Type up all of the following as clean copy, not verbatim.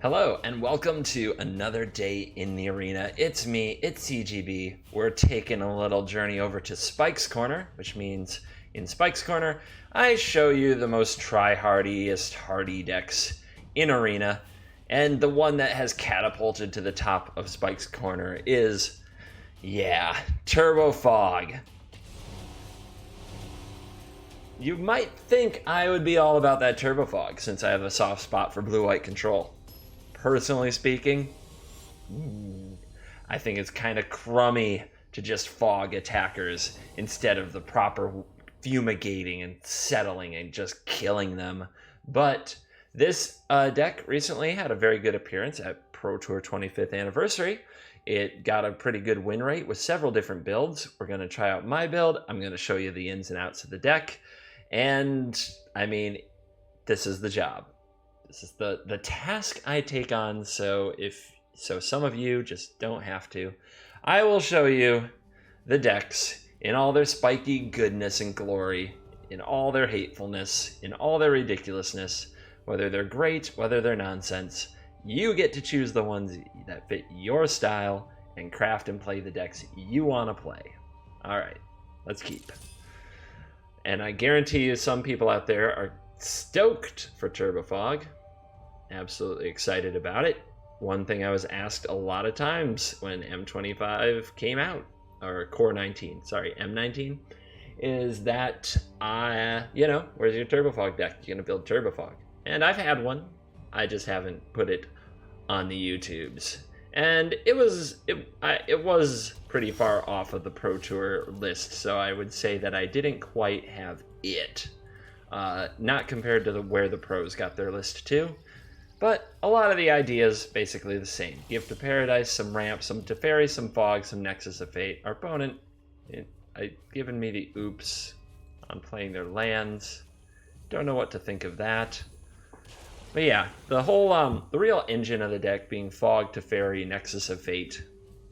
Hello and welcome to another day in the arena. It's me, it's CGB. We're taking a little journey over to Spike's Corner, which means in Spike's Corner, I show you the most try-hardiest hardy decks in arena. And the one that has catapulted to the top of Spike's Corner is, Turbo Fog. You might think I would be all about that Turbo Fog since I have a soft spot for blue-white control. Personally speaking, I think it's kind of crummy to just fog attackers instead of the proper fumigating and settling and just killing them. But this deck recently had a very good appearance at Pro Tour 25th Anniversary. It got a pretty good win rate with several different builds. We're going to try out my build. I'm going to show you the ins and outs of the deck. And, I mean, this is the job. This is the task I take on, so some of you just don't have to. I will show you the decks in all their spiky goodness and glory, in all their hatefulness, in all their ridiculousness, whether they're great, whether they're nonsense. You get to choose the ones that fit your style and craft and play the decks you want to play. All right, let's keep. And I guarantee you some people out there are stoked for Turbo Fog. Absolutely excited about it. One thing I was asked a lot of times when M25 came out, or Core 19, sorry, M19, is that, where's your Turbo Fog deck? You're gonna build Turbo Fog. And I've had one. I just haven't put it on the YouTubes. And it was pretty far off of the Pro Tour list, so I would say that I didn't quite have it. Not compared to where the pros got their list too. But a lot of the ideas basically the same. Gift of Paradise, some ramp, some Teferi, some fog, some Nexus of Fate. Our opponent, given me the oops on playing their lands. Don't know what to think of that. But yeah, the whole the real engine of the deck being fog, Teferi, Nexus of Fate,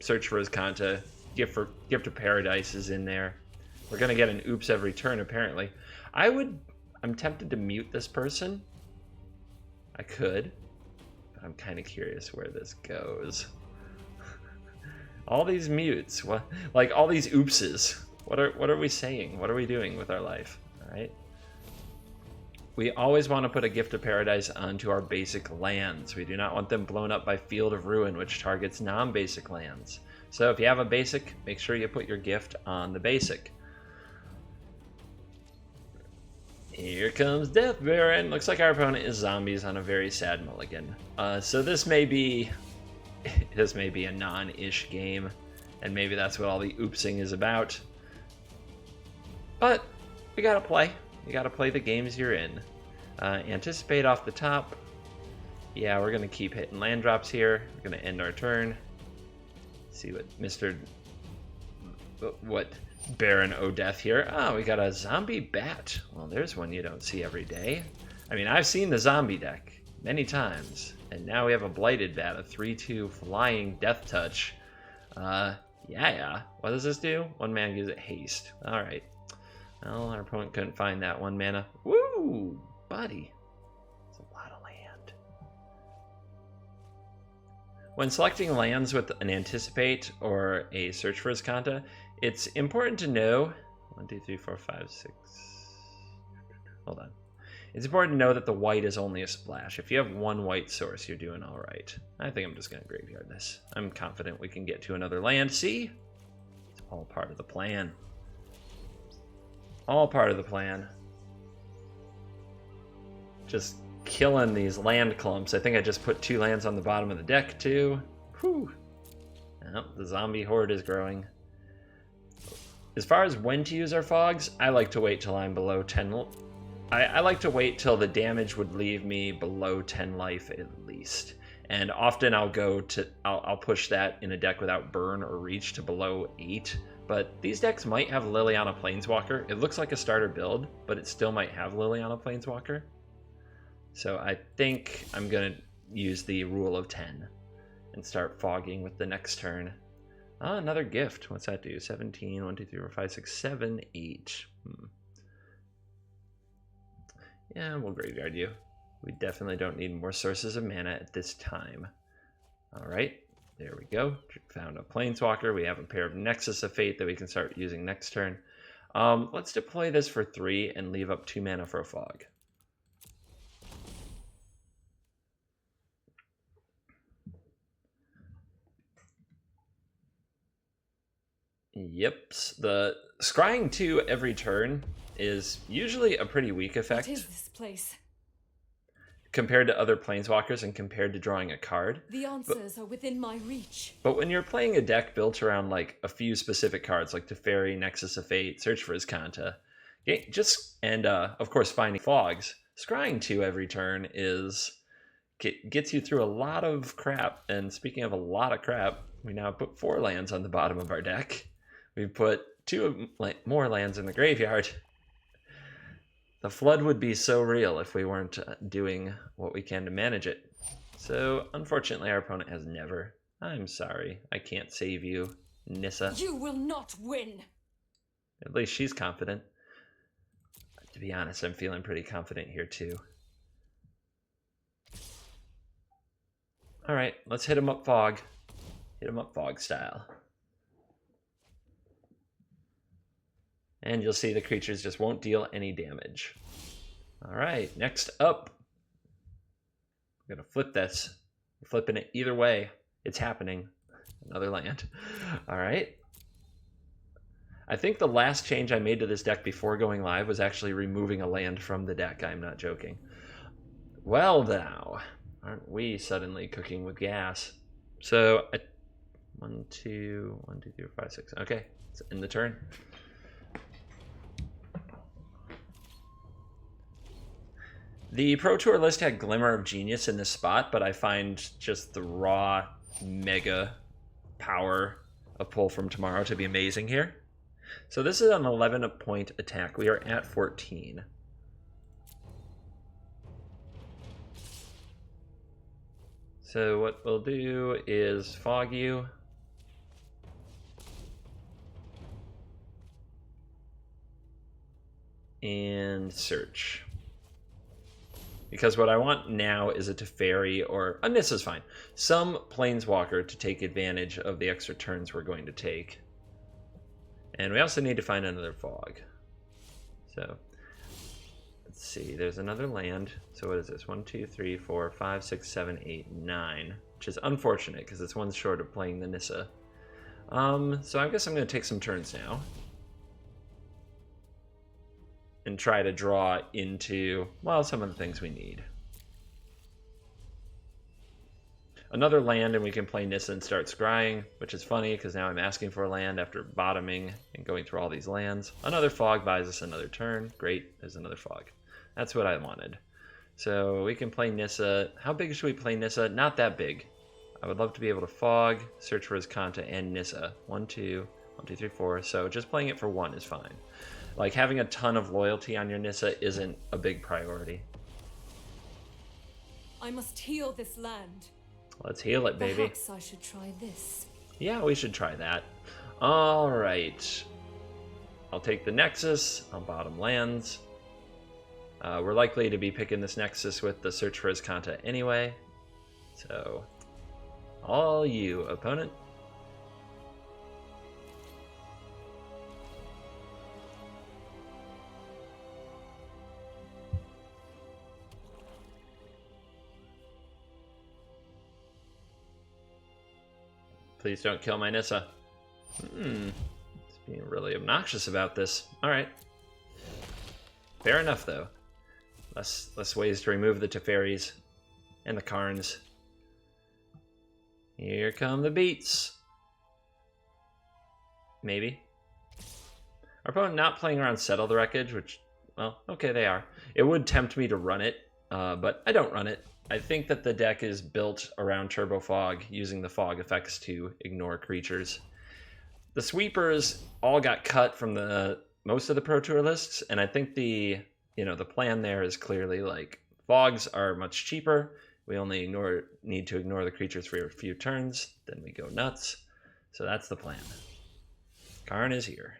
search for Azcanta, Gift of Paradise is in there. We're gonna get an oops every turn apparently. I'm tempted to mute this person. I could, but I'm kind of curious where this goes. All these mutes, like all these oopses. What are we saying? What are we doing with our life? All right. We always want to put a Gift of Paradise onto our basic lands. We do not want them blown up by Field of Ruin, which targets non-basic lands. So if you have a basic, make sure you put your gift on the basic. Here comes Death Baron. Looks like our opponent is zombies on a very sad mulligan. So this may be a non-ish game, and maybe that's what all the oopsing is about. But we gotta play. You gotta play the games you're in. Anticipate off the top. Yeah, we're gonna keep hitting land drops here. We're gonna end our turn. See what Baron O'Death here. Oh, we got a zombie bat. Well, there's one you don't see every day. I mean, I've seen the zombie deck many times, and now we have a blighted bat, a 3/2 flying death touch. Yeah. What does this do? One mana gives it haste. All right. Well, our opponent couldn't find that one mana. Woo, buddy. That's a lot of land. When selecting lands with an Anticipate or a Search for Azcanta, it's important to know, 1, 2, 3, 4, 5, 6, hold on. It's important to know that the white is only a splash. If you have one white source, you're doing all right. I think I'm just going to graveyard this. I'm confident we can get to another land. See? It's all part of the plan. All part of the plan. Just killing these land clumps. I think I just put 2 lands on the bottom of the deck too. Whew. Oh, the zombie horde is growing. As far as when to use our fogs, I like to wait till I'm below 10. I like to wait till the damage would leave me below 10 life at least. And often I'll push that in a deck without burn or reach to below 8. But these decks might have Liliana Planeswalker. It looks like a starter build, but it still might have Liliana Planeswalker. So I think I'm going to use the rule of 10 and start fogging with the next turn. Oh, another gift. What's that do? 17, 1, 2, 3, 4, 5, 6, 7, 8. Yeah, we'll graveyard you. We definitely don't need more sources of mana at this time. All right, there we go. Found a Planeswalker. We have a pair of Nexus of Fate that we can start using next turn. Let's deploy this for 3 and leave up 2 mana for a Fog. Yep, the scrying 2 every turn is usually a pretty weak effect. What is this place? Compared to other Planeswalkers and compared to drawing a card. The answers are within my reach. But when you're playing a deck built around like a few specific cards like Teferi, Nexus of Fate, Search for Azcanta, and of course finding Fogs, scrying 2 every turn gets you through a lot of crap. And speaking of a lot of crap, we now put 4 lands on the bottom of our deck. We've put 2 more lands in the graveyard. The flood would be so real if we weren't doing what we can to manage it. So, unfortunately, our opponent has never. I'm sorry. I can't save you, Nissa. You will not win! At least she's confident. To be honest, I'm feeling pretty confident here, too. Alright, let's hit him up Fog. Hit him up Fog style. And you'll see the creatures just won't deal any damage. All right, next up. I'm going to flip this. I'm flipping it either way. It's happening. Another land. All right. I think the last change I made to this deck before going live was actually removing a land from the deck. I'm not joking. Well, now, aren't we suddenly cooking with gas? So, 1, 2, 3, 4, 5, 6. Okay, it's in the turn. The Pro Tour list had Glimmer of Genius in this spot, but I find just the raw mega power of Pull from Tomorrow to be amazing here. So this is an 11-point attack. We are at 14. So what we'll do is Fog you. And search. Because what I want now is a Teferi or a Nissa's fine. Some Planeswalker to take advantage of the extra turns we're going to take. And we also need to find another Fog. So, let's see. There's another land. So what is this? 1, 2, 3, 4, 5, 6, 7, 8, 9. Which is unfortunate because it's one short of playing the Nissa. So I guess I'm going to take some turns now. And try to draw into, well, some of the things we need. Another land and we can play Nissa and start scrying, which is funny because now I'm asking for a land after bottoming and going through all these lands. Another Fog buys us another turn. Great, there's another Fog. That's what I wanted. So we can play Nissa. How big should we play Nissa? Not that big. I would love to be able to Fog, search for Azcanta, and Nissa. 1, 2, 1, 2, 3, 4. So just playing it for 1 is fine. Like, having a ton of loyalty on your Nissa isn't a big priority. I must heal this land. Let's heal it, baby. Perhaps I should try this. Yeah, we should try that. All right. I'll take the Nexus. I'll bottom lands. We're likely to be picking this Nexus with the Search for Azcanta anyway. So, all you, opponent. Please don't kill my Nissa. It's being really obnoxious about this. Alright. Fair enough, though. Less ways to remove the Teferis and the Karns. Here come the beats. Maybe. Our opponent not playing around Settle the Wreckage, which, well, okay, they are. It would tempt me to run it, but I don't run it. I think that the deck is built around Turbo Fog, using the Fog effects to ignore creatures. The sweepers all got cut from most of the Pro Tour lists, and I think the plan there is clearly like Fogs are much cheaper. We only need to ignore the creatures for a few turns, then we go nuts. So that's the plan. Karn is here.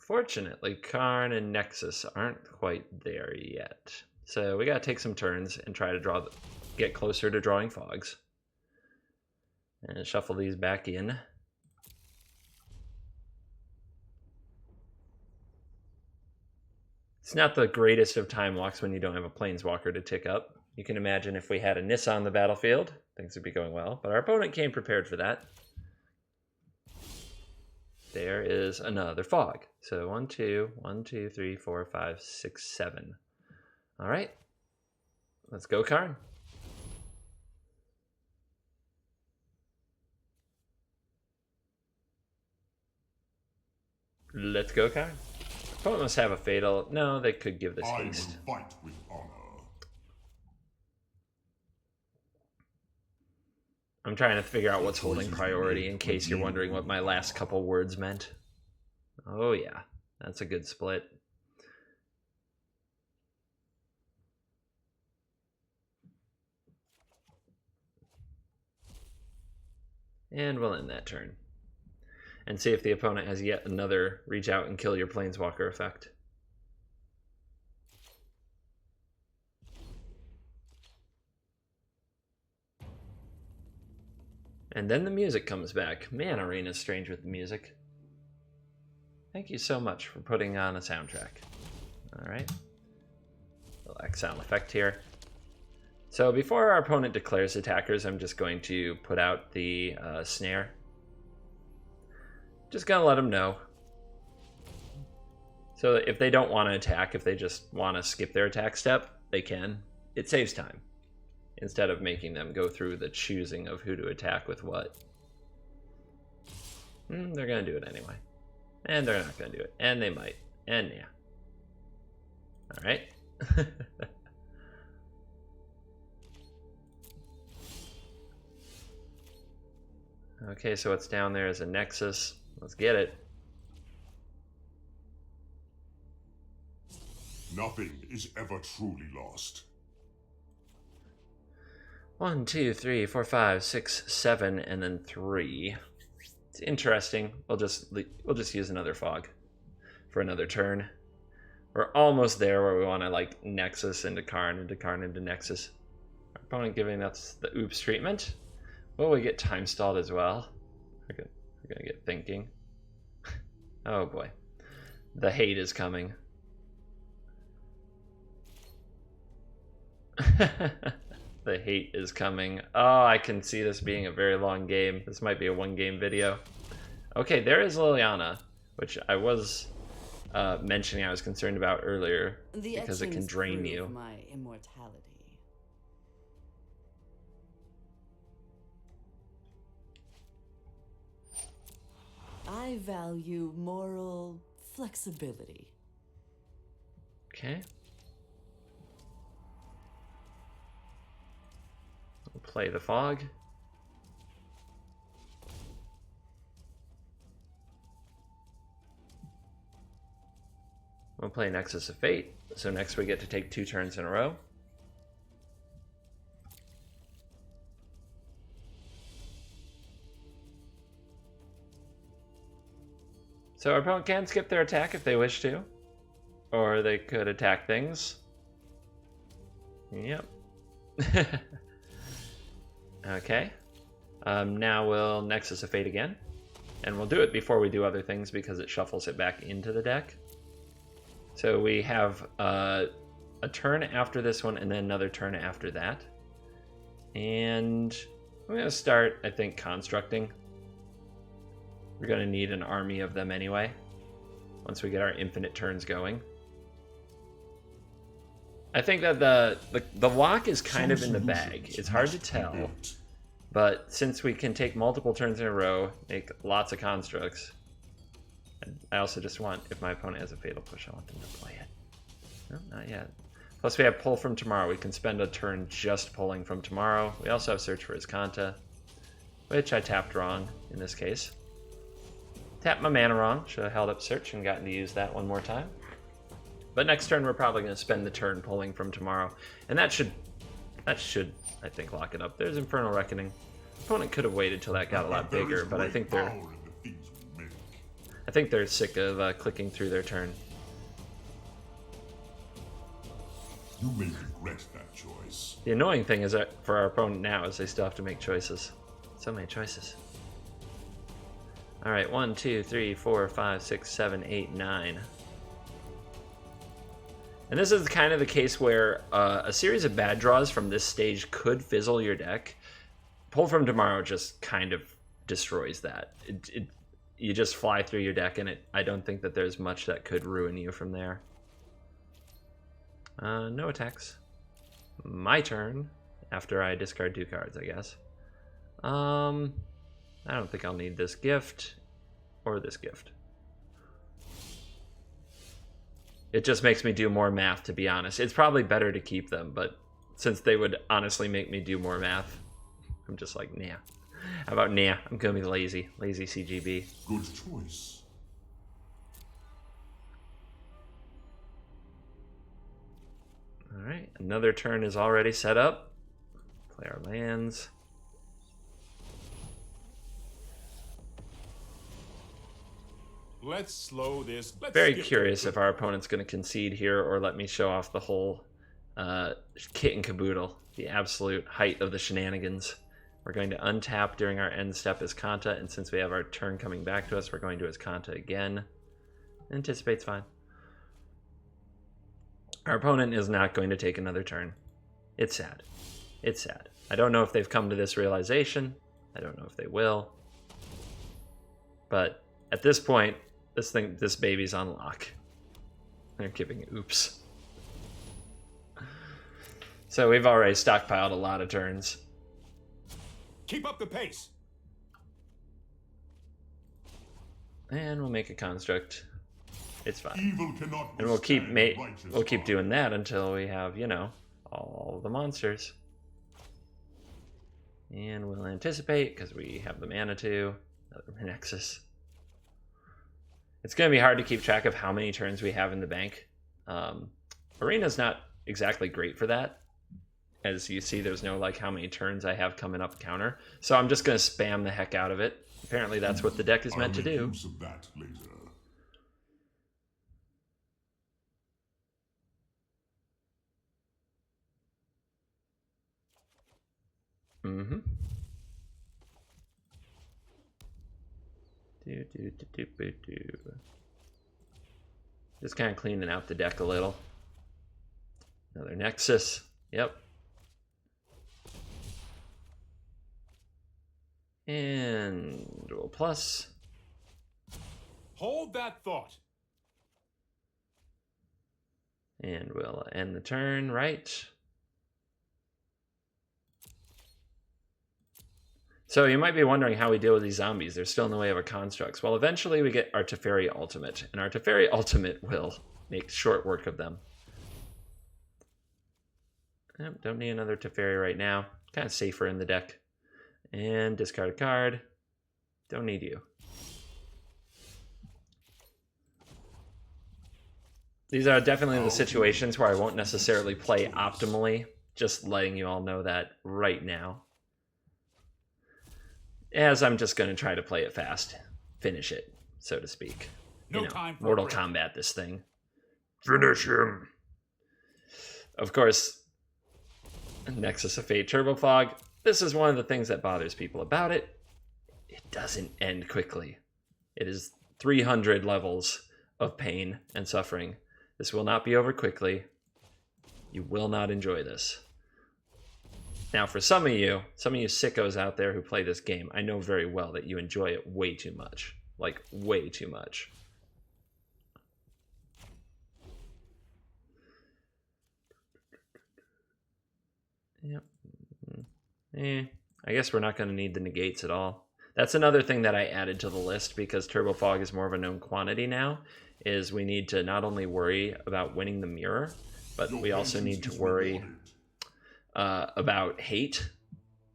Unfortunately, Karn and Nexus aren't quite there yet. So we gotta take some turns and try to get closer to drawing fogs. And shuffle these back in. It's not the greatest of time walks when you don't have a planeswalker to tick up. You can imagine if we had a Nissa on the battlefield, things would be going well. But our opponent came prepared for that. There is another fog. So 1, 2, 1, 2, 3, 4, 5, 6, 7. All right. Let's go, Karn. Let's go, Karn. Opponent must have a fatal. No, they could give this haste. I will fight with honor. I'm trying to figure out what's holding priority in case you're wondering what my last couple words meant. Oh yeah, that's a good split. And we'll end that turn. And see if the opponent has yet another reach out and kill your planeswalker effect. And then the music comes back. Man, Arena's strange with the music. Thank you so much for putting on a soundtrack. Alright. Relax sound effect here. So before our opponent declares attackers, I'm just going to put out the snare. Just gonna let them know. So that if they don't want to attack, if they just want to skip their attack step, they can. It saves time. Instead of making them go through the choosing of who to attack with what. They're going to do it anyway. And they're not going to do it. And they might. And yeah. Alright. Okay, so what's down there is a Nexus. Let's get it. Nothing is ever truly lost. 1, 2, 3, 4, 5, 6, 7, and then 3. It's interesting. We'll just use another fog for another turn. We're almost there where we want to like Nexus into Karn into Nexus. Our opponent giving us the oops treatment. Will we get time stalled as well? We're gonna get thinking. Oh boy, the hate is coming. The hate is coming. Oh, I can see this being a very long game. This might be a one-game video. Okay, there is Liliana, which I was mentioning I was concerned about earlier because it can drain you. My immortality. I value moral flexibility. Okay. We'll play the fog. We'll play Nexus of Fate. So next we get to take 2 turns in a row. So our opponent can skip their attack if they wish to. Or they could attack things. Yep. Okay. Now we'll Nexus of Fate again. And we'll do it before we do other things because it shuffles it back into the deck. So we have a turn after this one and then another turn after that. And I'm going to start, I think, constructing. We're going to need an army of them anyway, once we get our infinite turns going. I think that the lock is kind of in the bag. It's hard to tell, but since we can take multiple turns in a row, make lots of constructs, I also just want, if my opponent has a Fatal Push, I want them to play it. No, not yet. Plus we have Pull from Tomorrow. We can spend a turn just pulling from tomorrow. We also have Search for Azcanta, which I tapped wrong in this case. Tapped my mana wrong. Should have held up Search and gotten to use that one more time. But next turn we're probably going to spend the turn pulling from tomorrow. And that should, I think, lock it up. There's Infernal Reckoning. Opponent could have waited till that got a lot bigger, but I think they're I think they're sick of clicking through their turn. You may regret that choice. The annoying thing is that for our opponent now is they still have to make choices. So many choices. All right, 1, 2, 3, 4, 5, 6, 7, 8, 9. And this is kind of the case where a series of bad draws from this stage could fizzle your deck. Pull from Tomorrow just kind of destroys that. You just fly through your deck, and I don't think that there's much that could ruin you from there. No attacks. My turn, after I discard 2 cards, I guess. I don't think I'll need this gift or this gift. It just makes me do more math, to be honest. It's probably better to keep them, but since they would honestly make me do more math, I'm just like, nah. How about nah? I'm gonna be lazy. Lazy CGB. Good choice. Alright, another turn is already set up. Play our lands. Let's slow this. Very curious if our opponent's going to concede here or let me show off the whole kit and caboodle, the absolute height of the shenanigans. We're going to untap during our end step Azcanta, and since we have our turn coming back to us, we're going to Azcanta again. Anticipate's fine. Our opponent is not going to take another turn. It's sad. It's sad. I don't know if they've come to this realization. I don't know if they will. But at this point, this baby's on lock. They're giving oops. So we've already stockpiled a lot of turns. Keep up the pace. And we'll make a construct. It's fine. Evil cannot And we'll keep withstand righteous we'll keep power. doing that until we have, you know, all the monsters. And we'll anticipate because we have the mana too. Another Nexus. It's going to be hard to keep track of how many turns we have in the bank. Arena's not exactly great for that. As you see, there's no like how many turns I have coming up counter. So I'm just going to spam the heck out of it. Apparently that's what the deck is meant to I'll make do. use of that later. Mm-hmm. Just kind of cleaning out the deck a little. Another Nexus. Yep. And dual plus. Hold that thought. And we'll end the turn, right? So you might be wondering how we deal with these zombies. They're still in the way of our constructs. Well, eventually we get our Teferi ultimate, and our Teferi ultimate will make short work of them. Yep, don't need another Teferi right now. Kind of safer in the deck. And discard a card. Don't need you. These are definitely the situations where I won't necessarily play optimally. Just letting you all know that right now. As I'm just going to try to play it fast. Finish it, so to speak. No You know, time for Mortal a break. Kombat this thing. Finish him! Of course, Nexus of Fate Turbo Fog. This is one of the things that bothers people about it. It doesn't end quickly. It is 300 levels of pain and suffering. This will not be over quickly. You will not enjoy this. Now, for some of you sickos out there who play this game, I know very well that you enjoy it way too much. Like, way too much. Yep. I guess we're not going to need the negates at all. That's another thing that I added to the list because Turbo Fog is more of a known quantity now, is we need to not only worry about winning the mirror, but we also need to worry about hate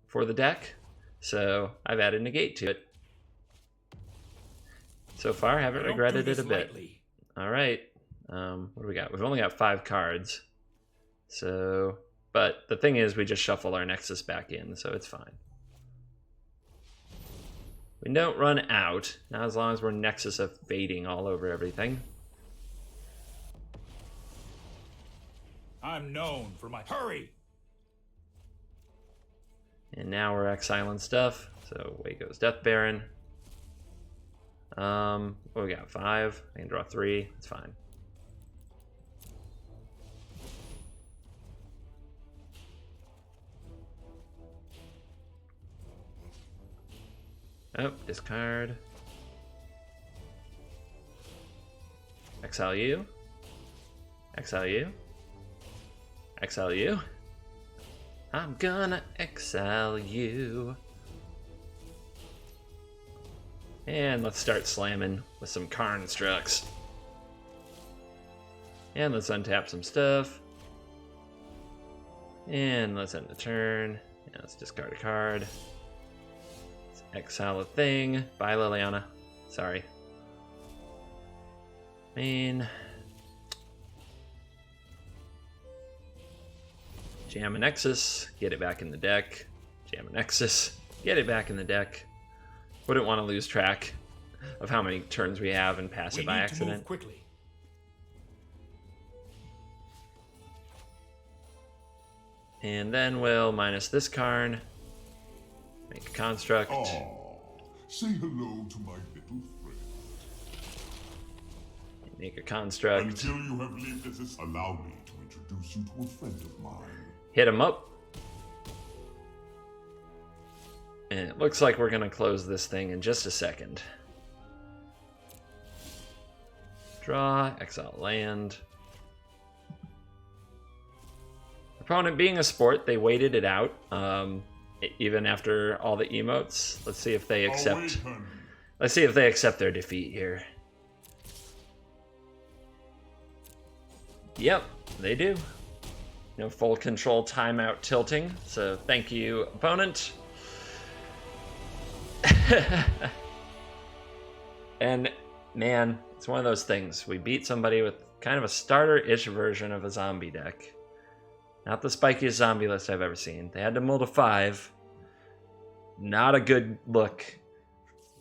for the deck. So I've added negate to it. So far, I haven't regretted it a bit. All right. What do we got? We've only got 5 cards. So, but the thing is, we just shuffle our Nexus back in, so it's fine. We don't run out, not as long as we're Nexus of Fating all over everything. I'm known for my hurry. And now we're exiling stuff. So away goes Death Baron. What we got? 5. I can draw 3. It's fine. Oh, discard. Exile you. Exile you. Exile you. I'm gonna exile you. And let's start slamming with some Karn structs. And let's untap some stuff. And let's end the turn. And let's discard a card. Let's exile a thing. Bye, Liliana. Sorry. Jam a Nexus, get it back in the deck. Jam a Nexus, get it back in the deck. Wouldn't want to lose track of how many turns we have and pass it by accident. To move quickly. And then we'll minus this Karn. Make a construct. Oh, say hello to my little friend. Make a construct. Until you have lived as this, allow me to introduce you to a friend of mine. Hit him up. And it looks like we're going to close this thing in just a second. Draw, exile land. Opponent being a sport, they waited it out. Even after all the emotes. Let's see if they accept. Let's see if they accept their defeat here. Yep, they do. No full control timeout tilting. So thank you, opponent. And man, it's one of those things. We beat somebody with kind of a starter-ish version of a zombie deck. Not the spikiest zombie list I've ever seen. They had to mold a 5. Not a good look.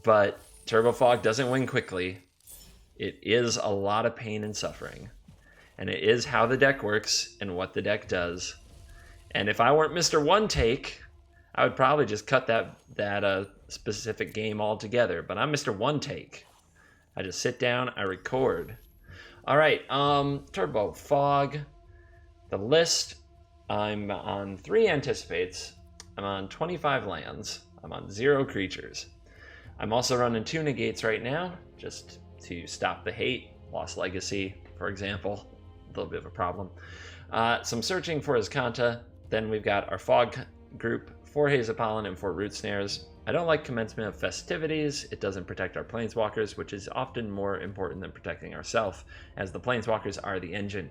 But Turbo Fog doesn't win quickly. It is a lot of pain and suffering. And it is how the deck works and what the deck does. And if I weren't Mr. One Take, I would probably just cut that specific game altogether. But I'm Mr. One Take. I just sit down, I record. All right, Turbo Fog. The list, I'm on 3 Anticipates. I'm on 25 lands. I'm on 0 creatures. I'm also running 2 Negates right now, just to stop the hate. Lost Legacy, for example. A little bit of a problem. Some searching for Azcanta. Then we've got our Fog group, 4 Haze of Pollen and 4 Root Snares. I don't like Commencement of Festivities. It doesn't protect our Planeswalkers, which is often more important than protecting ourselves, as the Planeswalkers are the engine.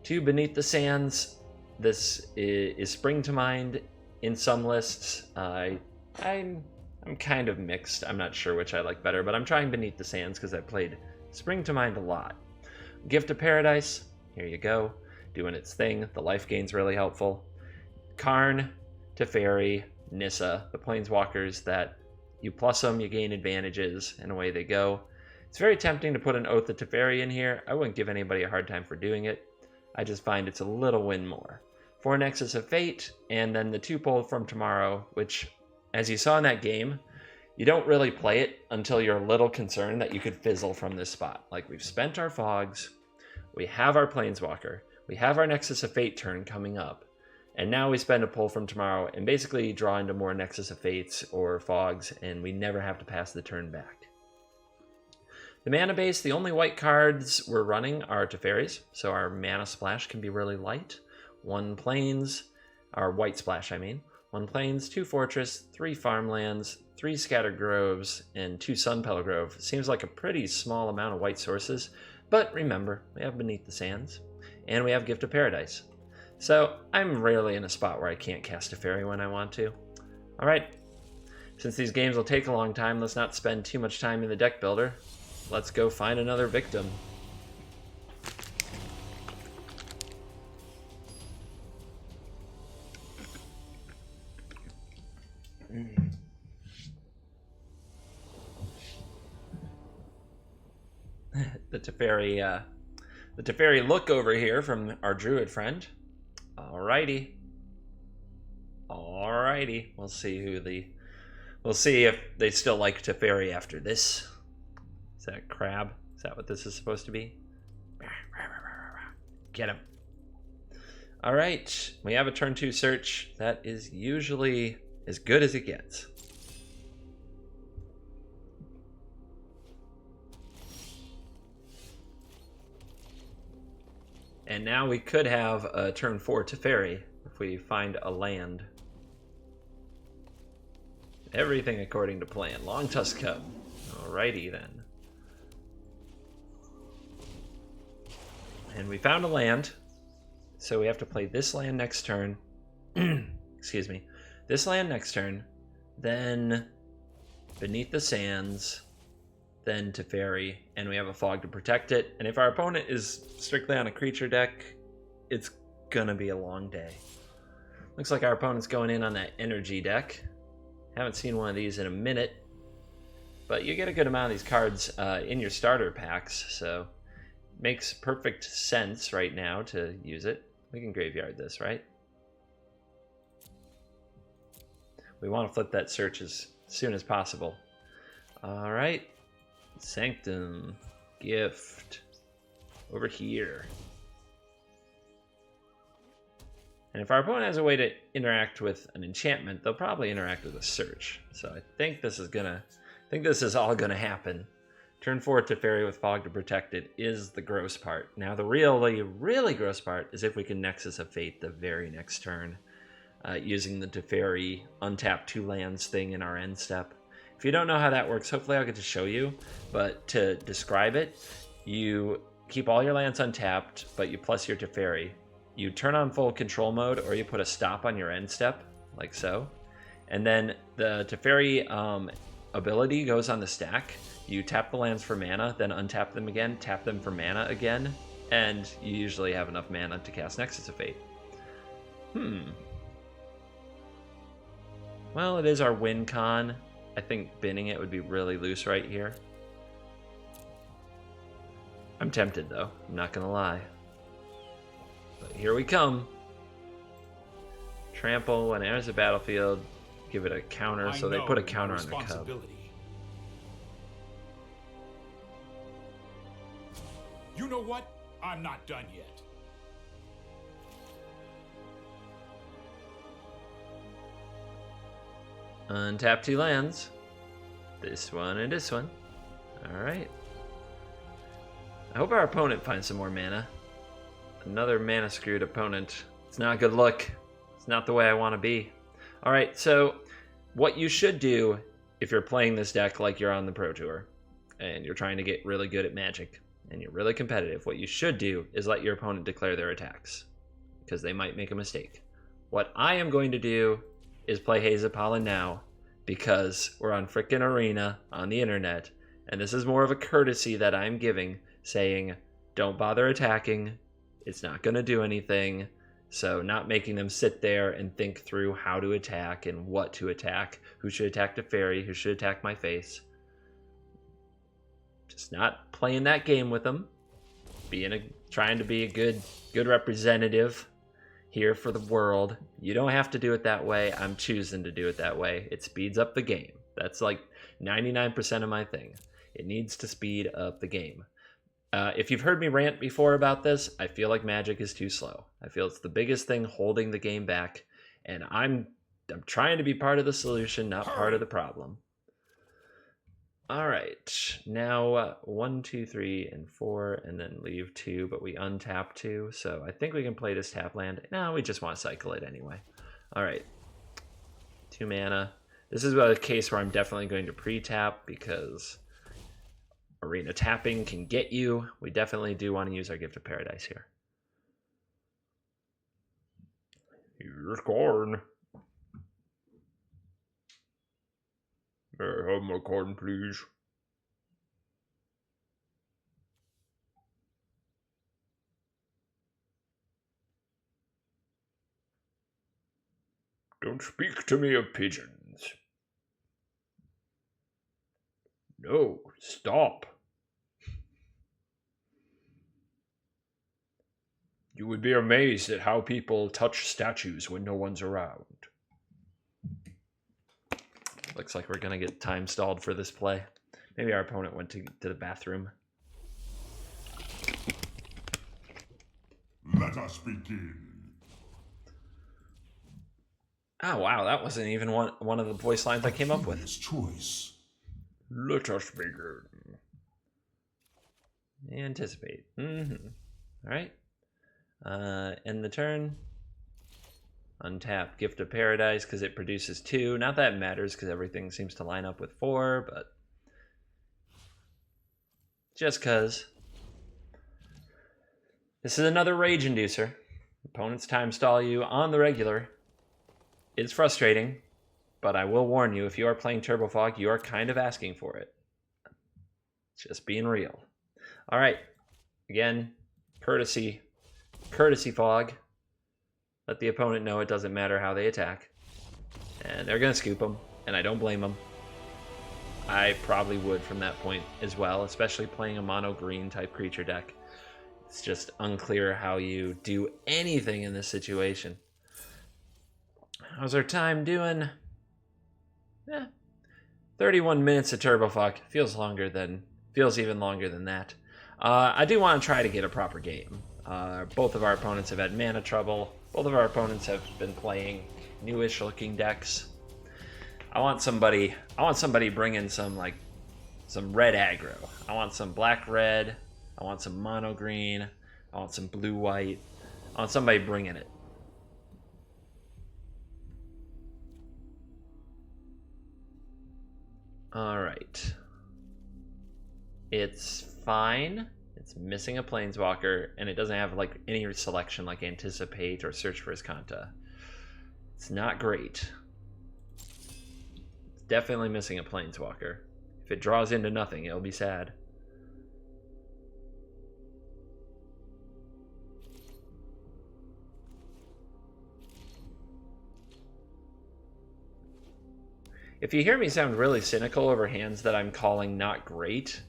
2 Beneath the Sands. This is Spring to Mind in some lists. I'm kind of mixed. I'm not sure which I like better, but I'm trying Beneath the Sands because I played Spring to Mind a lot. Gift of Paradise. Here you go. Doing its thing. The life gain's really helpful. Karn, Teferi, Nissa, the Planeswalkers that you plus them, you gain advantages, and away they go. It's very tempting to put an Oath of Teferi in here. I wouldn't give anybody a hard time for doing it. I just find it's a little win more. 4 Nexus of Fate, and then the 2 pull from tomorrow, which, as you saw in that game, you don't really play it until you're a little concerned that you could fizzle from this spot. Like, we've spent our Fogs, we have our Planeswalker, we have our Nexus of Fate turn coming up, and now we spend a pull from tomorrow and basically draw into more Nexus of Fates or Fogs, and we never have to pass the turn back. The mana base, the only white cards we're running are Teferis, so our mana splash can be really light. 1 Plains, our white splash I mean, 1 Plains, 2 Fortress, 3 Farmlands, 3 Scattered Groves, and 2 Sunpetal Grove. Seems like a pretty small amount of white sources, but remember, we have Beneath the Sands, and we have Gift of Paradise. So I'm rarely in a spot where I can't cast Teferi when I want to. Alright, since these games will take a long time, let's not spend too much time in the deck builder. Let's go find another victim. the Teferi look over here from our druid friend. Alrighty. Alrighty. We'll see if they still like Teferi after this. Is that crab? Is that what this is supposed to be? Get him. Alright. We have a turn 2 search. That is usually as good as it gets. And now we could have a turn 4 Teferi if we find a land. Everything according to plan. Long Tusk Cub. Alrighty then. And we found a land. So we have to play this land next turn. Excuse me. This land next turn. Then Beneath the Sands. Then Teferi, and we have a fog to protect it. And if our opponent is strictly on a creature deck, it's gonna be a long day. Looks like our opponent's going in on that energy deck. Haven't seen one of these in a minute, but you get a good amount of these cards in your starter packs, so makes perfect sense right now to use it. We can graveyard this, right? We want to flip that search as soon as possible. All right. Sanctum, gift, over here. And if our opponent has a way to interact with an enchantment, they'll probably interact with a search. So I think this is all gonna happen. Turn 4 Teferi with fog to protect it is the gross part. Now the really gross part is if we can Nexus of Fate the very next turn, using the Teferi untap 2 lands thing in our end step. If you don't know how that works, hopefully I'll get to show you, but to describe it, you keep all your lands untapped, but you plus your Teferi. You turn on full control mode, or you put a stop on your end step, like so. And then the Teferi ability goes on the stack. You tap the lands for mana, then untap them again, tap them for mana again, and you usually have enough mana to cast Nexus of Fate. Well, it is our win con. I think binning it would be really loose right here. I'm tempted though, I'm not gonna lie. But here we come. Trample when it enters the battlefield, give it a counter, so they put a counter on the cub. You know what? I'm not done yet. Untap 2 lands. This one and this one. Alright. I hope our opponent finds some more mana. Another mana screwed opponent. It's not a good look. It's not the way I want to be. Alright, so what you should do if you're playing this deck like you're on the Pro Tour and you're trying to get really good at Magic and you're really competitive, what you should do is let your opponent declare their attacks because they might make a mistake. What I am going to do is play Haze of Pollen now because we're on frickin' Arena on the internet, and this is more of a courtesy that I'm giving, saying don't bother attacking, it's not going to do anything. So not making them sit there and think through how to attack and what to attack, who should attack Teferi, who should attack my face. Just not playing that game with them, trying to be a good representative here for the world. You don't have to do it that way. I'm choosing to do it that way. It speeds up the game. That's like 99% of my thing. It needs to speed up the game. If you've heard me rant before about this, I feel like Magic is too slow. I feel it's the biggest thing holding the game back, and I'm trying to be part of the solution, not part of the problem. All right, now 1, 2, 3, and 4, and then leave 2, but we untap 2, so I think we can play this tap land. No, we just want to cycle it anyway. All right, 2 mana. This is a case where I'm definitely going to pre-tap because Arena tapping can get you. We definitely do want to use our Gift of Paradise here. Here's Karn. May I have my Karn, please? Don't speak to me of pigeons. No, stop. You would be amazed at how people touch statues when no one's around. Looks like we're going to get time stalled for this play. Maybe our opponent went to the bathroom. Let us begin. Oh, wow, that wasn't even one of the voice lines I came up with. His choice. Let us begin. Anticipate. All right. End the turn. Untap Gift of Paradise because it produces 2. Not that it matters because everything seems to line up with 4, but just because. This is another Rage Inducer. Opponents time stall you on the regular. It's frustrating, but I will warn you, if you are playing Turbo Fog, you are kind of asking for it. Just being real. All right. Again, courtesy Fog. Let the opponent know it doesn't matter how they attack. And they're going to scoop them, and I don't blame them. I probably would from that point as well, especially playing a mono-green type creature deck. It's just unclear how you do anything in this situation. How's our time doing? 31 minutes of Turbo Fog. Feels even longer than that. I do want to try to get a proper game. Both of our opponents have had mana trouble. Both of our opponents have been playing newish looking decks. I want somebody bringing some red aggro. I want some black red. I want some mono green. I want some blue white. I want somebody bringing it. All right. It's fine. It's missing a Planeswalker, and it doesn't have like any selection like Anticipate or Search for Azcanta. It's not great. It's definitely missing a Planeswalker. If it draws into nothing, it'll be sad. If you hear me sound really cynical over hands that I'm calling not great,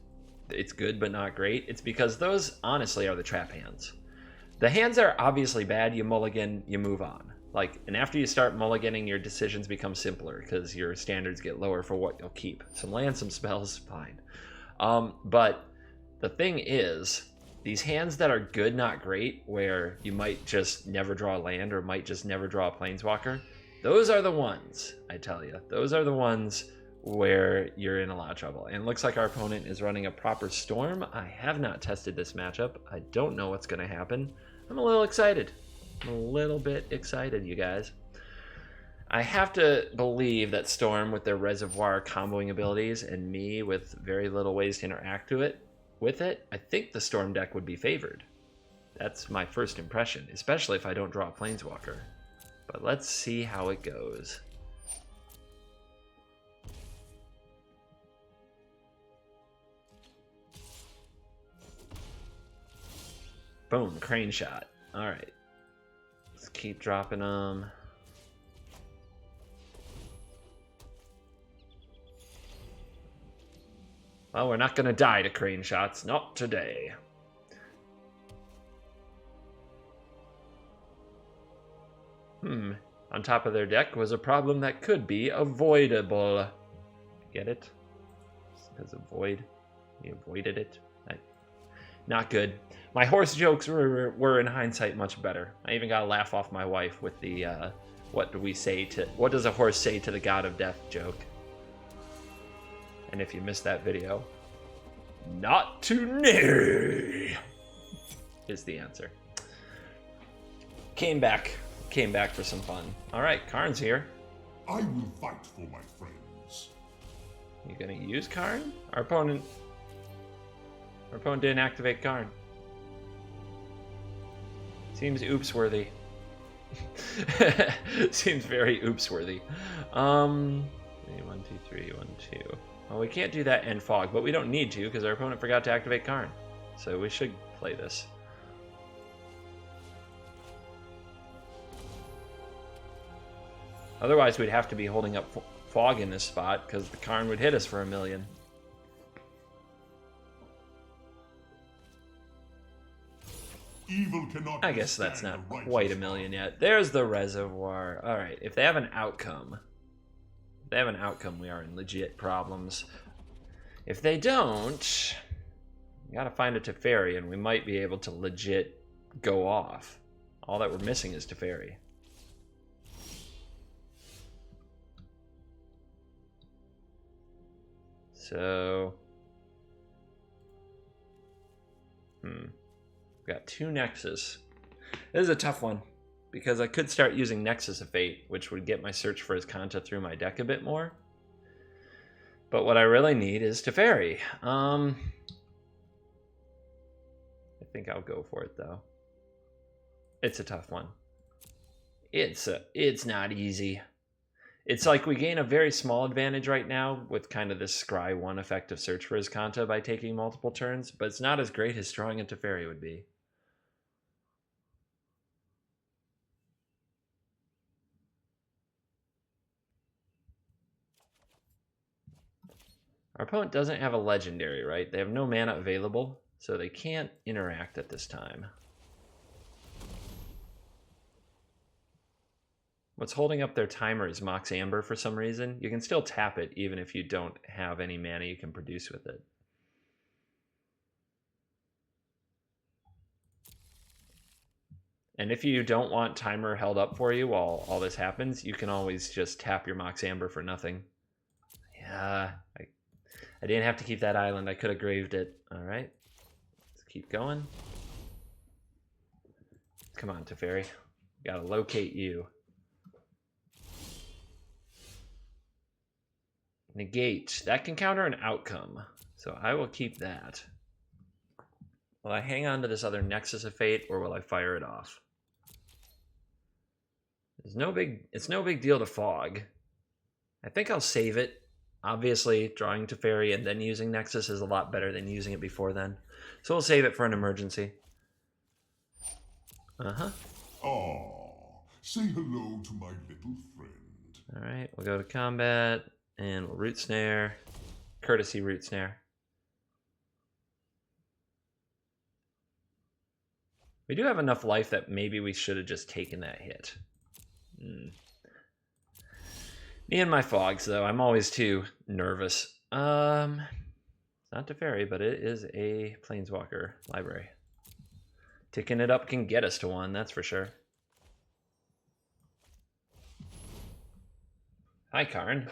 it's good but not great, it's because those honestly are the trap hands. The hands that are obviously bad, you mulligan, you move on. And after you start mulliganing, your decisions become simpler because your standards get lower for what you'll keep. Some land, some spells, fine. But the thing is, these hands that are good, not great, where you might just never draw a land or might just never draw a Planeswalker, those are the ones, I tell you. Those are the ones where you're in a lot of trouble. And it looks like our opponent is running a proper Storm. I have not tested this matchup. I don't know what's going to happen. I'm a little excited. I'm a little bit excited, you guys. I have to believe that Storm, with their Reservoir comboing abilities, and me with very little ways to interact with it, I think the Storm deck would be favored. That's my first impression, especially if I don't draw a Planeswalker. But let's see how it goes. Boom, crane shot. All right. Let's keep dropping them. Well, we're not going to die to crane shots. Not today. On top of their deck was a problem that could be avoidable. Get it? Because of void. You avoided it. Not good. My horse jokes were in hindsight much better. I even got a laugh off my wife with the what does a horse say to the god of death joke. And if you missed that video, not too near is the answer. Came back for some fun. All right, Karn's here. I will fight for my friends. You gonna use Karn? Our opponent didn't activate Karn. Seems oops-worthy. Seems very oops-worthy. 1, 2, 3, 1, 2. Well, we can't do that and Fog, but we don't need to because our opponent forgot to activate Karn. So we should play this. Otherwise, we'd have to be holding up Fog in this spot because the Karn would hit us for 1,000,000. Evil cannot I guess that's withstand not the righteous quite a million yet. There's the reservoir. All right, if they have an outcome, we are in legit problems. If they don't, we gotta find a Teferi, and we might be able to legit go off. All that we're missing is Teferi. So, got 2 Nexus. This is a tough one, because I could start using Nexus of Fate, which would get my search for Azcanta through my deck a bit more. But what I really need is Teferi. I think I'll go for it, though. It's a tough one. It's not easy. It's like we gain a very small advantage right now with kind of this Scry 1 effective search for Azcanta by taking multiple turns, but it's not as great as drawing a Teferi would be. Our opponent doesn't have a legendary, right? They have no mana available, so they can't interact at this time. What's holding up their timer is Mox Amber for some reason. You can still tap it even if you don't have any mana you can produce with it. And if you don't want timer held up for you while all this happens, you can always just tap your Mox Amber for nothing. Yeah, I didn't have to keep that island. I could have graved it. All right, let's keep going. Come on, Teferi. Gotta locate you. Negate. That can counter an outcome, so I will keep that. Will I hang on to this other Nexus of Fate, or will I fire it off? It's no big deal to fog. I think I'll save it. Obviously, drawing Teferi and then using Nexus is a lot better than using it before then. So we'll save it for an emergency. Uh-huh. Ah, say hello to my little friend. All right, we'll go to combat, and we'll Root Snare. Courtesy Root Snare. We do have enough life that maybe we should have just taken that hit. Me and my fogs, though. I'm always too nervous. It's not Teferi, but it is a Planeswalker library. Ticking it up can get us to 1, that's for sure. Hi, Karn.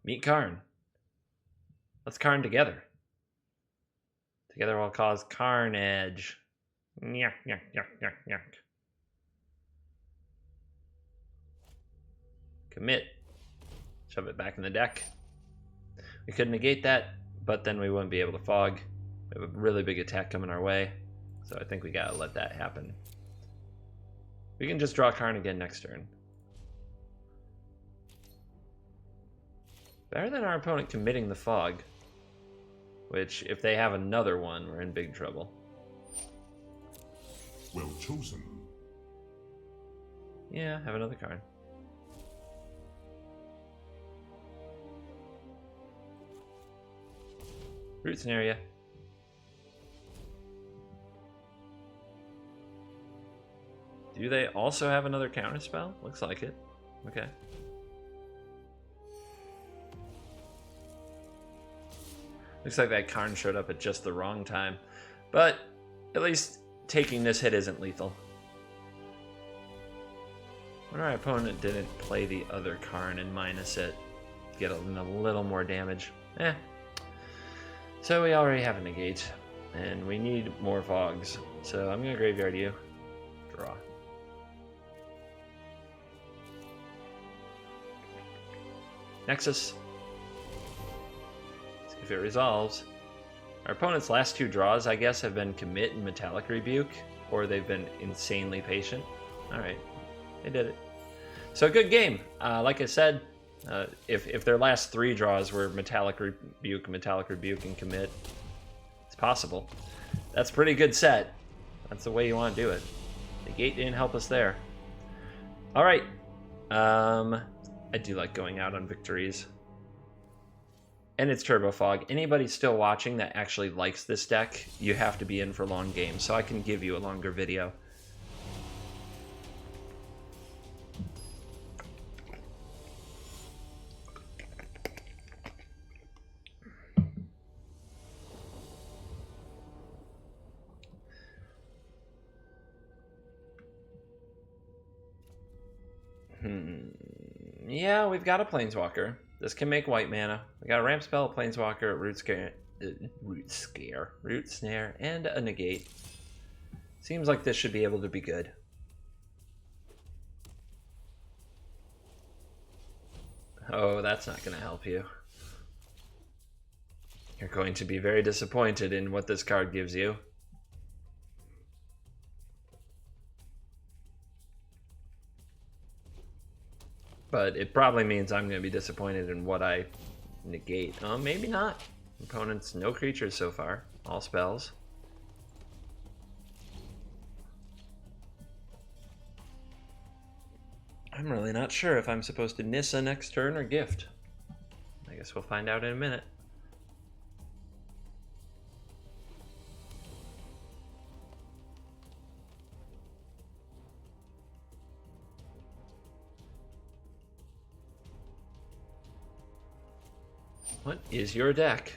Meet Karn. Let's Karn together. Together we'll cause carnage. Nyuk, nyuk, nyuk, nyuk, nyuk. Commit. Shove it back in the deck. We could negate that, but then we wouldn't be able to fog. We have a really big attack coming our way, so I think we gotta let that happen. We can just draw Karn again next turn. Better than our opponent committing the fog, which, if they have another one, we're in big trouble. Well chosen. Yeah, have another Karn. Root Snare, yeah. Do they also have another counter spell? Looks like it. Okay. Looks like that Karn showed up at just the wrong time. But at least taking this hit isn't lethal. When our opponent didn't play the other Karn and minus it, get a little more damage. So we already have a negate, and we need more fogs. So I'm going to graveyard you. Draw. Nexus. See if it resolves. Our opponent's last 2 draws, I guess, have been Commit and Metallic Rebuke, or they've been insanely patient. Alright, they did it. So good game. Like I said, if their last 3 draws were Metallic Rebuke, and Commit, it's possible. That's a pretty good set. That's the way you want to do it. The gate didn't help us there. All right. I do like going out on victories. And it's Turbo Fog. Anybody still watching that actually likes this deck, you have to be in for long games, so I can give you a longer video. Yeah, we've got a Planeswalker. This can make white mana. We got a Ramp Spell, a Planeswalker, Root Snare, and a Negate. Seems like this should be able to be good. Oh, that's not going to help you. You're going to be very disappointed in what this card gives you. But it probably means I'm going to be disappointed in what I negate. Oh, maybe not. Opponent's no creatures so far. All spells. I'm really not sure if I'm supposed to Nissa next turn or gift. I guess we'll find out in a minute. What is your deck?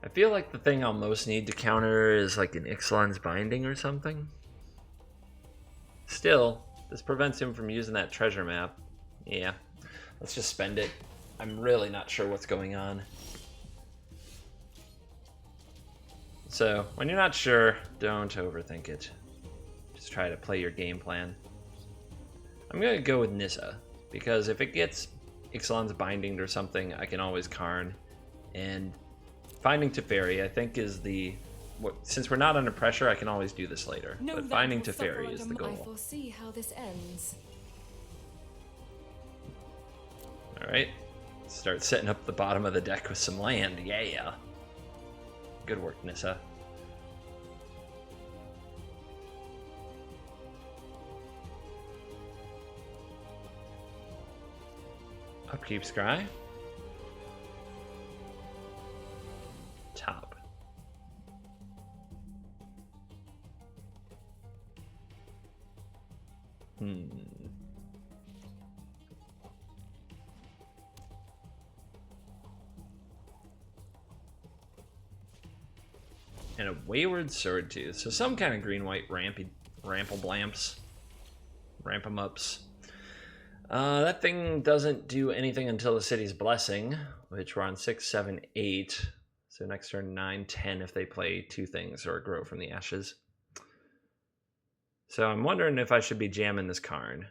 I feel like the thing I'll most need to counter is like an Ixalan's Binding or something. Still, this prevents him from using that treasure map. Yeah, let's just spend it. I'm really not sure what's going on. So, when you're not sure, don't overthink it. Just try to play your game plan. I'm going to go with Nissa, because if it gets Ixalan's Binding or something, I can always Karn. And finding Teferi, I think, is the... since we're not under pressure, I can always do this later. No, but finding Teferi is the I goal. foresee how this ends. Alright. Start setting up the bottom of the deck with some land. Yeah. Good work, Nissa. Upkeep Scry. Top. And a Wayward Swordtooth. So some kind of green-white rample-blamps. Ramp-em-ups. That thing doesn't do anything until the City's Blessing, which we're on 6, 7, 8. So next turn 9, 10 if they play two things or grow from the ashes. So I'm wondering if I should be jamming this Karn.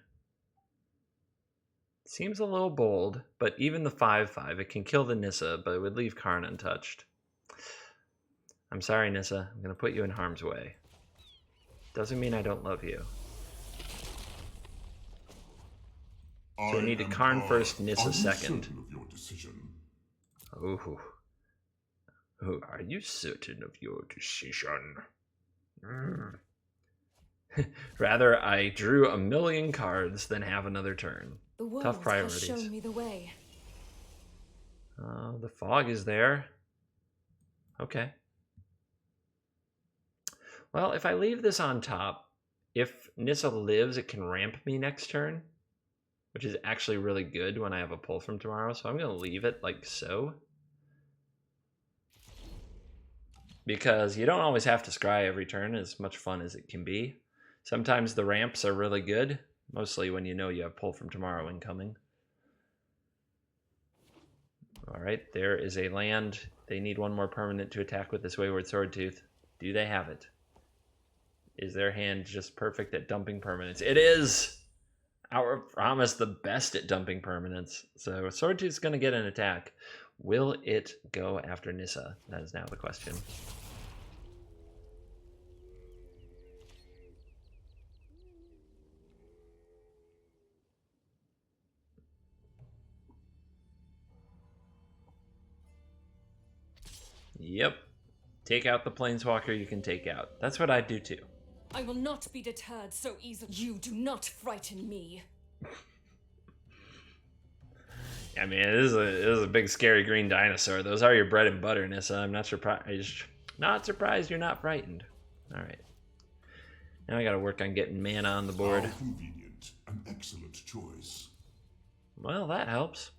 Seems a little bold, but even the 5/5, it can kill the Nissa, but it would leave Karn untouched. I'm sorry, Nissa. I'm going to put you in harm's way. Doesn't mean I don't love you. So we need to Karn first, Nissa second. Of your decision. Oh, are you certain of your decision? Rather, I drew a million cards than have another turn. The world Tough priorities. has shown me the way. The fog is there. Okay. Well, if I leave this on top, if Nissa lives, it can ramp me next turn, which is actually really good when I have a pull from tomorrow. So I'm going to leave it like so. Because you don't always have to scry every turn, as much fun as it can be. Sometimes the ramps are really good, mostly when you know you have pull from tomorrow incoming. Alright, there is a land. They need one more permanent to attack with this Wayward Swordtooth. Do they have it? Is their hand just perfect at dumping permanents? It is! Our promise, the best at dumping permanents. So Swordtooth's going to get an attack. Will it go after Nissa? That is now the question. Yep. Take out the Planeswalker you can take out. That's what I'd do too. I will not be deterred so easily. You do not frighten me. I mean, it is a big scary green dinosaur. Those are your bread and butter, Nissa. I'm not surprised. Not surprised you're not frightened. All right. Now I got to work on getting mana on the board. How convenient. An excellent choice. Well, that helps.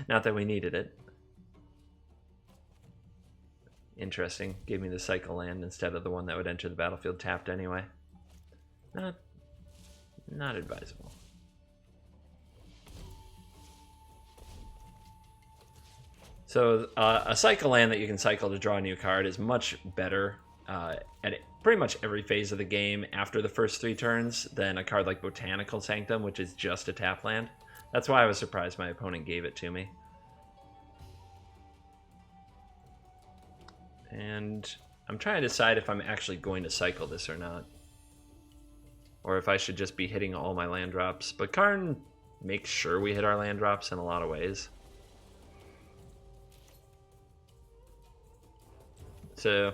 Not that we needed it. Interesting. Gave me the cycle land instead of the one that would enter the battlefield tapped anyway. Not advisable. So a cycle land that you can cycle to draw a new card is much better at pretty much every phase of the game after the first 3 turns than a card like Botanical Sanctum, which is just a tap land. That's why I was surprised my opponent gave it to me. And I'm trying to decide if I'm actually going to cycle this or not. Or if I should just be hitting all my land drops. But Karn makes sure we hit our land drops in a lot of ways. So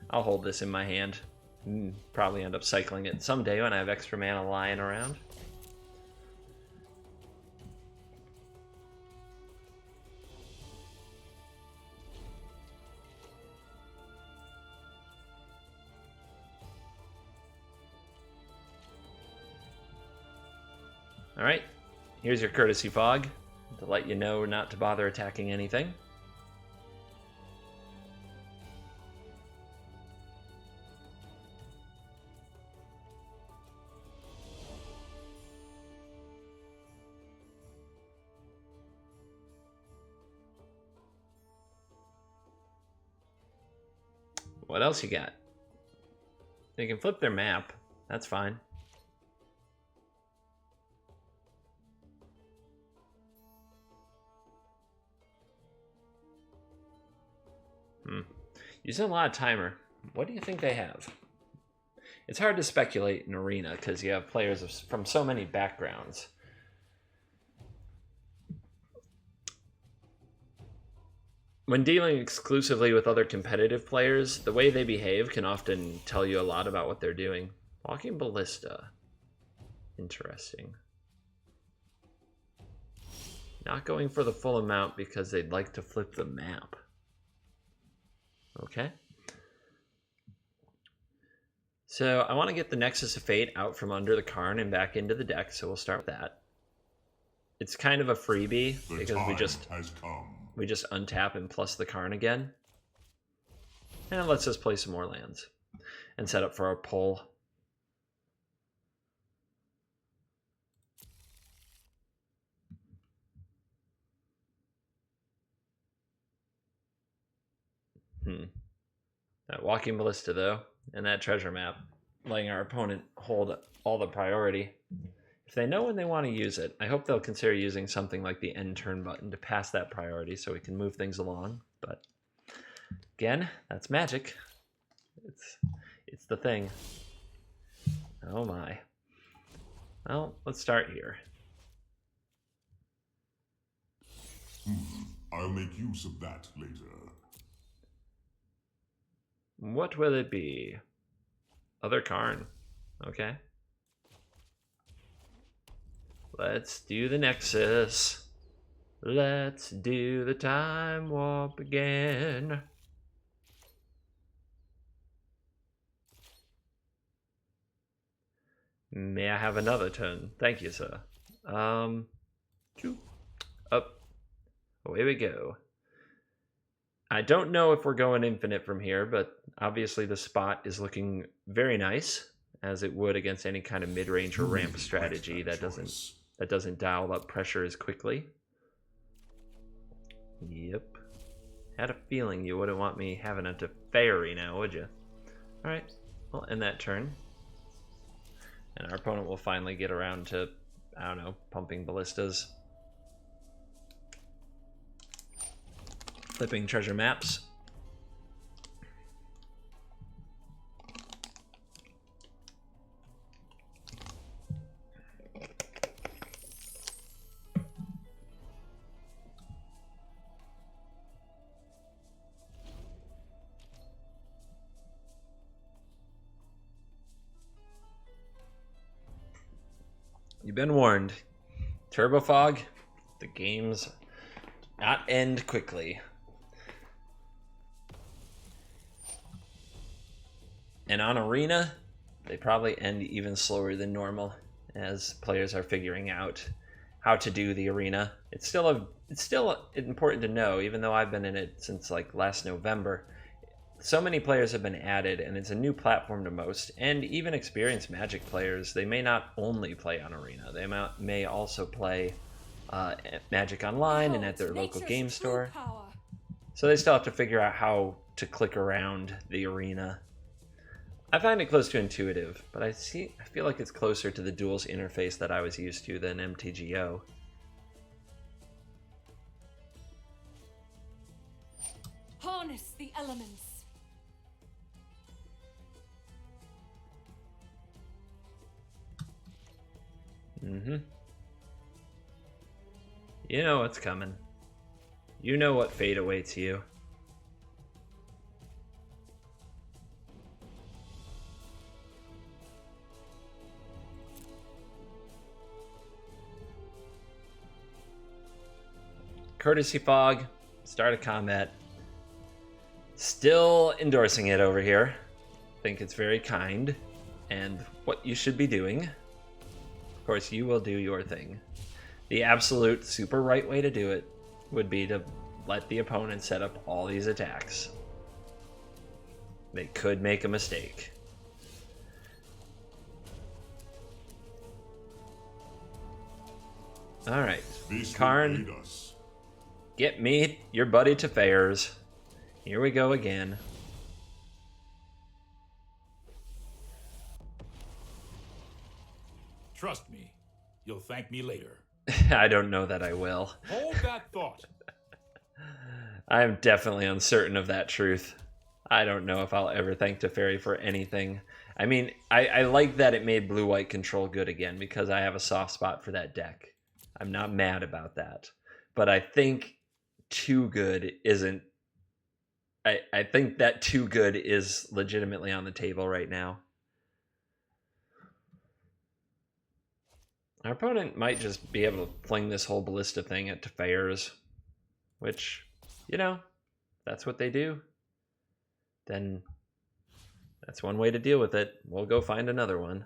I'll hold this in my hand. Probably end up cycling it someday when I have extra mana lying around. Alright, here's your courtesy fog to let you know not to bother attacking anything. What else you got? They can flip their map. That's fine. Using a lot of timer. What do you think they have? It's hard to speculate in Arena because you have players from so many backgrounds. When dealing exclusively with other competitive players, the way they behave can often tell you a lot about what they're doing. Walking Ballista. Interesting. Not going for the full amount because they'd like to flip the map. Okay. So I want to get the Nexus of Fate out from under the Karn and back into the deck, so we'll start with that. It's kind of a freebie because we just untap and plus the Karn again. And it lets us play some more lands and set up for our pull. That Walking Ballista, though, and that treasure map, letting our opponent hold all the priority. If they know when they want to use it, I hope they'll consider using something like the end turn button to pass that priority so we can move things along. But again, that's Magic. It's the thing. Oh my. Well, let's start here. I'll make use of that later. What will it be? Other Karn. Okay. Let's do the Nexus. Let's do the time warp again. May I have another turn? Thank you, sir. Up. Away we go. I don't know if we're going infinite from here, but obviously the spot is looking very nice, as it would against any kind of mid-range or ramp strategy that doesn't dial up pressure as quickly. Yep. Had a feeling you wouldn't want me having a Teferi now, would you? Alright, we'll end that turn. And our opponent will finally get around to, I don't know, pumping ballistas. Flipping treasure maps. You've been warned. Turbo Fog, The games not end quickly. And on Arena, they probably end even slower than normal as players are figuring out how to do the Arena. It's still important to know, even though I've been in it since like last November. So many players have been added, and it's a new platform to most, and even experienced Magic players, they may not only play on Arena. They may also play Magic Online and at their local game store. So they still have to figure out how to click around the Arena. I find it close to intuitive, but I feel like it's closer to the Duels interface that I was used to than MTGO. Harness the elements. You know what's coming. You know what fate awaits you. Courtesy Fog, start of combat. Still endorsing it over here. Think it's very kind and what you should be doing. Of course, you will do your thing. The absolute super right way to do it would be to let the opponent set up all these attacks. They could make a mistake. Alright, Karn, get me your buddy Teferi's. Here we go again. Trust me, you'll thank me later. I don't know that I will. Hold that thought. I'm definitely uncertain of that truth. I don't know if I'll ever thank Teferi for anything. I mean, I like that it made blue-white control good again because I have a soft spot for that deck. I'm not mad about that. But I think too good isn't... I think that too good is legitimately on the table right now. Our opponent might just be able to fling this whole ballista thing at Teferi's, which, you know, that's what they do. Then that's one way to deal with it. We'll go find another one.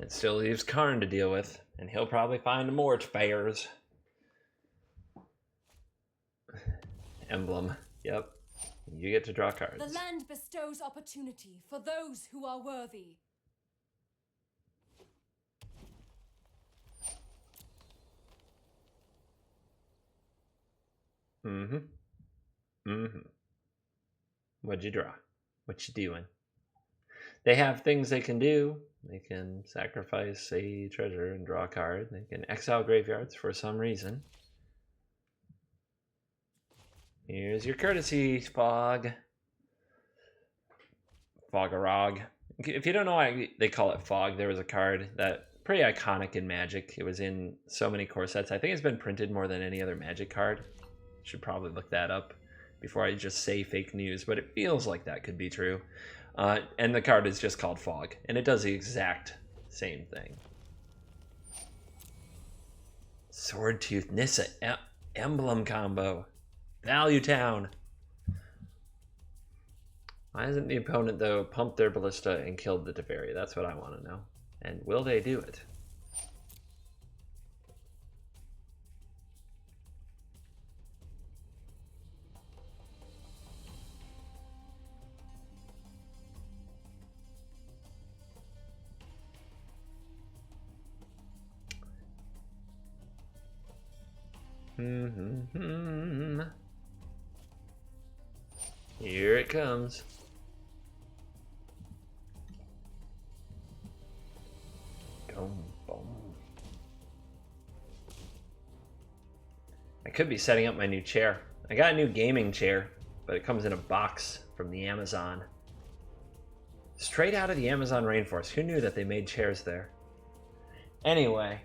It still leaves Karn to deal with, and he'll probably find more Teferi's. Emblem, yep. You get to draw cards. The land bestows opportunity for those who are worthy. What'd you draw? What you doing? They have things they can do. They can sacrifice a treasure and draw a card. They can exile graveyards for some reason. Here's your courtesy, Fog. Fogarog. If you don't know why they call it Fog, there was a card that pretty iconic in Magic. It was in so many core sets. I think it's been printed more than any other Magic card. Should probably look that up before I just say fake news, but it feels like that could be true. And the card is just called Fog, and it does the exact same thing. Swordtooth Nissa emblem combo. Value Town. Why hasn't the opponent, though, pumped their ballista and killed the Teferi? That's what I want to know. And will they do it? Here it comes. Boom, boom. I could be setting up my new chair. I got a new gaming chair, but it comes in a box from the Amazon. Straight out of the Amazon rainforest. Who knew that they made chairs there? Anyway,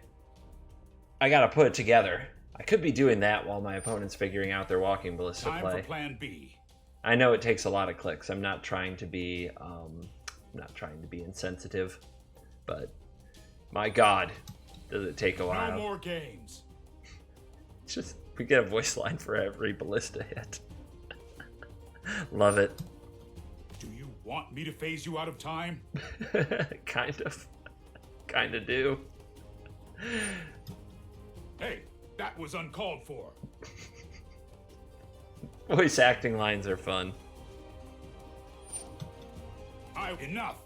I gotta put it together. I could be doing that while my opponent's figuring out their walking ballista Time play. for plan B. I know it takes a lot of clicks. I'm not trying to be I'm not trying to be insensitive, but my God, does it take a while. No more games. It's just, we get a voice line for every ballista hit. Love it. Do you want me to phase you out of time? Kind of do. Hey, that was uncalled for. Voice acting lines are fun. Enough.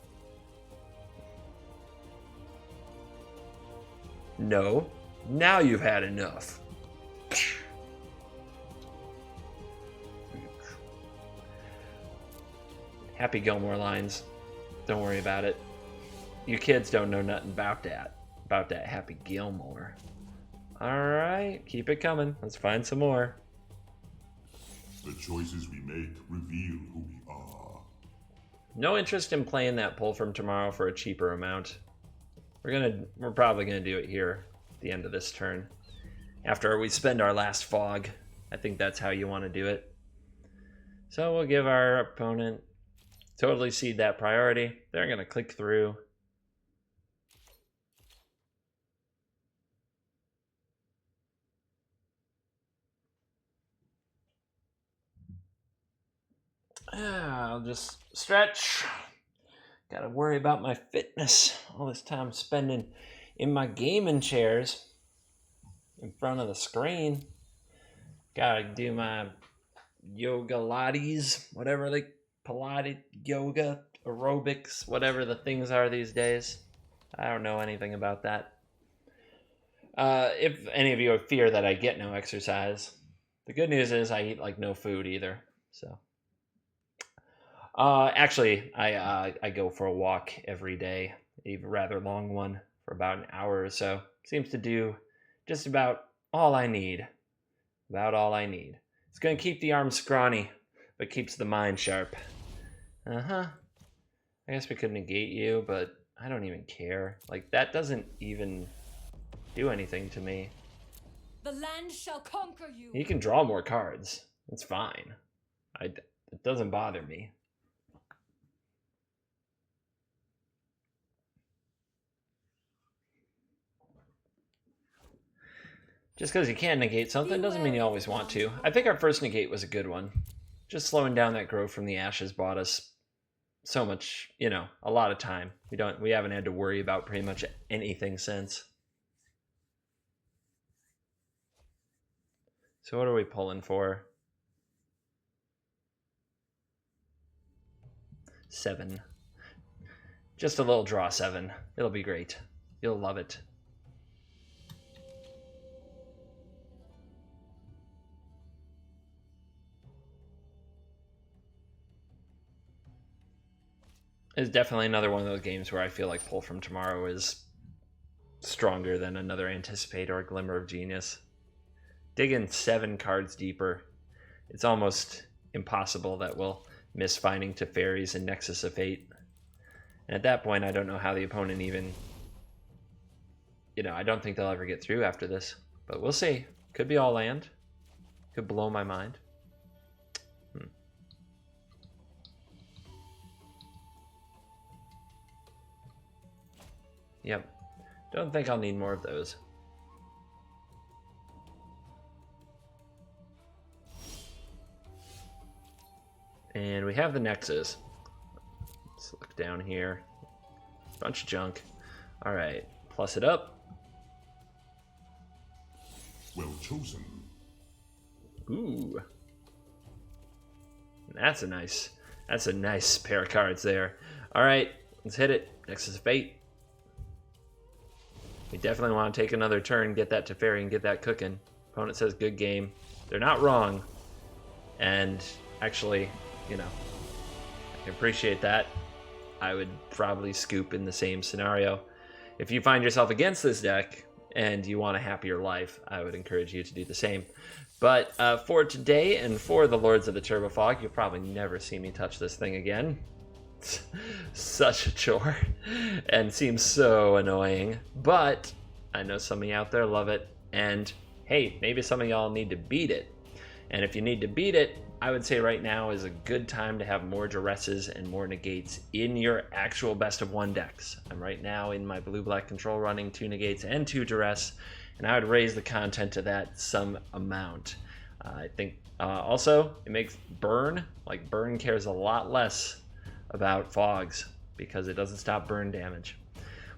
No, now you've had enough. Happy Gilmore lines. Don't worry about it. You kids don't know nothing about that Happy Gilmore. Alright, keep it coming. Let's find some more. The choices we make reveal who we are. No interest in playing that pull from tomorrow for a cheaper amount. We're probably gonna do it here at the end of this turn. After we spend our last fog. I think that's how you want to do it. So we'll give our opponent totally cede that priority. They're gonna click through. I'll just stretch. Gotta worry about my fitness. All this time spending in my gaming chairs in front of the screen. Gotta do my yoga lattes, whatever they Pilates, yoga, aerobics, whatever the things are these days. I don't know anything about that. If any of you fear that I get no exercise, the good news is I eat like no food either. So. Actually, I go for a walk every day, a rather long one for about an hour or so. Seems to do just about all I need. About all I need. It's going to keep the arms scrawny, but keeps the mind sharp. I guess we could negate you, but I don't even care. Like, that doesn't even do anything to me. The land shall conquer you. You can draw more cards. It's fine. It doesn't bother me. Just because you can negate something doesn't mean you always want to. I think our first negate was a good one. Just slowing down that growth from the ashes bought us so much, a lot of time. We haven't had to worry about pretty much anything since. So what are we pulling for? 7. Just a little draw 7. It'll be great. You'll love it. It's definitely another one of those games where I feel like Pull from Tomorrow is stronger than another Anticipate or Glimmer of Genius. Digging 7 cards deeper, it's almost impossible that we'll miss finding Teferis and Nexus of Fate. And at that point, I don't know how the opponent even... I don't think they'll ever get through after this. But we'll see. Could be all land. Could blow my mind. Yep. Don't think I'll need more of those. And we have the Nexus. Let's look down here. Bunch of junk. Alright. Plus it up. Well chosen. Ooh. That's a nice pair of cards there. Alright. Let's hit it. Nexus of Fate. We definitely want to take another turn, get that Teferi, and get that cooking. Opponent says good game. They're not wrong. And actually, I appreciate that. I would probably scoop in the same scenario. If you find yourself against this deck and you want a happier life, I would encourage you to do the same. But for today and for the Lords of the Turbo Fog, you'll probably never see me touch this thing again. It's such a chore and seems so annoying, but I know some of you out there love it, and hey, maybe some of y'all need to beat it. And if you need to beat it, I would say right now is a good time to have more Duresses and more Negates in your actual best of 1 decks. I'm right now in my blue-black control running 2 Negates and 2 Duress, and I would raise the content to that some amount. I think also it makes burn, like burn cares a lot less about fogs because it doesn't stop burn damage.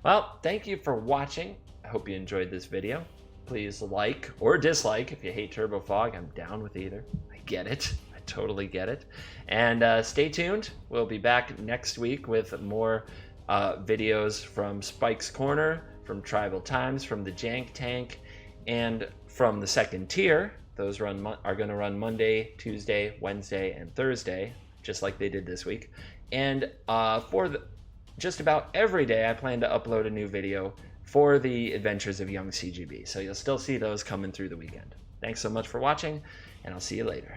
Well, thank you for watching. I hope you enjoyed this video. Please like or dislike if you hate Turbo Fog. I'm down with either. I get it. I totally get it. And stay tuned. We'll be back next week with more videos from Spike's Corner, from Tribal Times, from the Jank Tank, and from the second tier. Those are going to run Monday, Tuesday, Wednesday, and Thursday, just like they did this week. And just about every day, I plan to upload a new video for the Adventures of Young CGB. So you'll still see those coming through the weekend. Thanks so much for watching, and I'll see you later.